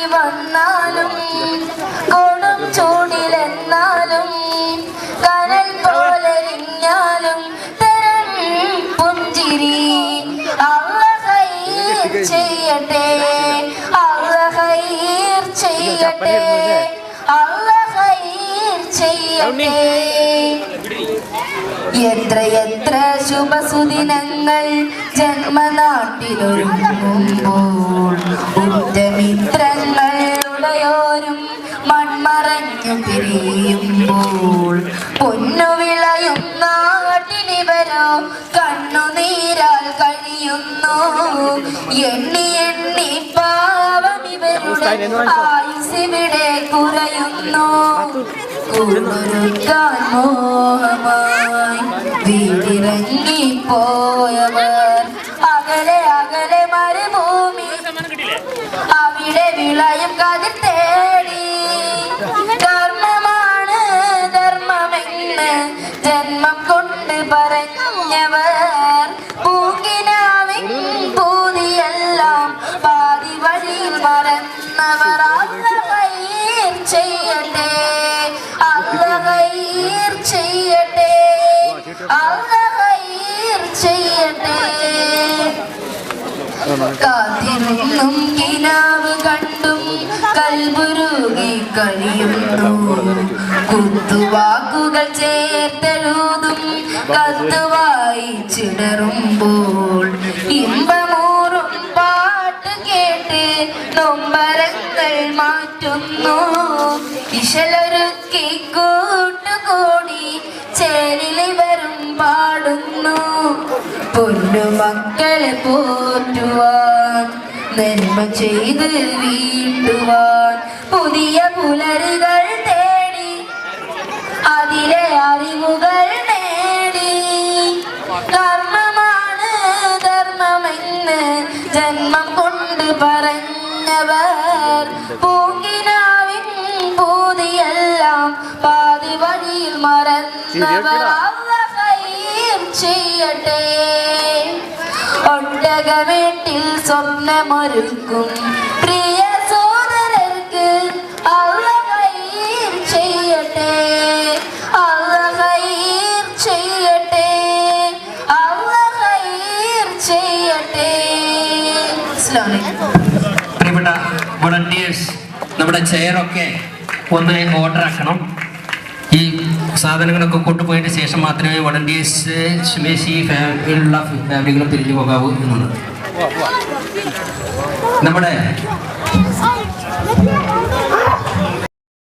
മഴയായി വന്നാലും കൊടും ചൂടിലെന്നാലും കനൽ പോലെരിഞ്ഞാലും തരം പുഞ്ചിരി അല്ലാഹ് ഖൈർ ചെയ്യട്ടെ, അല്ലാഹ് ഖൈർ ചെയ്യട്ടെ, അല്ലാഹ് ഖൈർ ചെയ്യട്ടെ. എത്ര എത്ര ശുഭസുദിനങ്ങൾ ജന്മനാട്ടിലൊരുങ്ങുമ്പോൾ ഉറ്റമിത്രങ്ങൾ ഉടയോരും മൺമറഞ്ഞു പിരിയുമ്പോൾ പൊന്നു വിളയും നാട്ടിലിവരോ കണ്ണുനീരാൽ കഴിയുന്നു. എണ്ണി എണ്ണി പാവമിവരുടെ ആയുസിവിടെ കുറയുന്നു. കൂടൊരുക്കാൻ മോഹമായി വീടിറങ്ങിപ്പോയവർ അകലെ അകലെ മരുഭൂമി അവിടെ വിളയും കതിർ തേടി. ധർമ്മമാണ് ധർമ്മമെന്ന് ജന്മം കൊണ്ട് പറഞ്ഞവർ പൂങ്കിനാവിൻ പൂതിയെല്ലാം പാതി വഴിയിൽ മറന്നവർ. അല്ലാഹ് ഖൈർ ചെയ്യട്ടെ, അല്ലാഹ് ഖൈർ ചെയ്യട്ടെ, അല്ലാഹ് ഖൈർ ചെയ്യട്ടെ. കാത്തിരുന്നും കിനാവ് കണ്ടും കൽബുരുകി കഴിയുന്നു. കുത്തുവാക്കുകൾ ചേർത്തെഴുതും കത്തുവായി ചിടറുമ്പോൾ ഇമ്പമൂറും പാട്ട് കേട്ട് നൊമ്പരങ്ങൾ മാറ്റുന്നു. ഇശലൊരുക്കി കൂട്ടുകൂടി ചേരിലിവരും പാടുന്നു. പൊന്നുമക്കളെ പോറ്റുവാൻ നന്മ ചെയ്ത് വീണ്ടുവാൻ പുതിയ പുലരുകൾ തേടി അതിലെ അറിവുകൾ നേടി. ധർമ്മമാണ് ധർമ്മമെന്ന് ജന്മം കൊണ്ട് പറഞ്ഞവർ പൂങ്കിനാവിൻ പൂതിയെല്ലാം പാതി വഴിയിൽ മറന്നവർ. അല്ലാഹ് ഖൈർ ചെയ്യട്ടെ. ഒട്ടകമേട്ടിൽ സ്വപ്നമൊരുക്കും പ്രിയ സോദരർക്ക് അല്ലാഹ് ഖൈർ ചെയ്യട്ടെ, അല്ലാഹ് ഖൈർ ചെയ്യട്ടെ, അല്ലാഹ് ഖൈർ ചെയ്യട്ടെ. പ്രിയപ്പെട്ട വോളണ്ടിയേഴ്സ്, നമ്മുടെ ചെയറൊക്കെ ഒന്ന് ഓർഡർ ആക്കണം. ഈ സാധനങ്ങളൊക്കെ കൊണ്ടുപോയതിന് ശേഷം മാത്രമേ വോളണ്ടിയേഴ്സ് സുമേശി ഫാമിലിയുള്ള ഫാമിലികളും പിരിഞ്ഞു പോകാവൂ എന്നുള്ളത്. നമ്മുടെ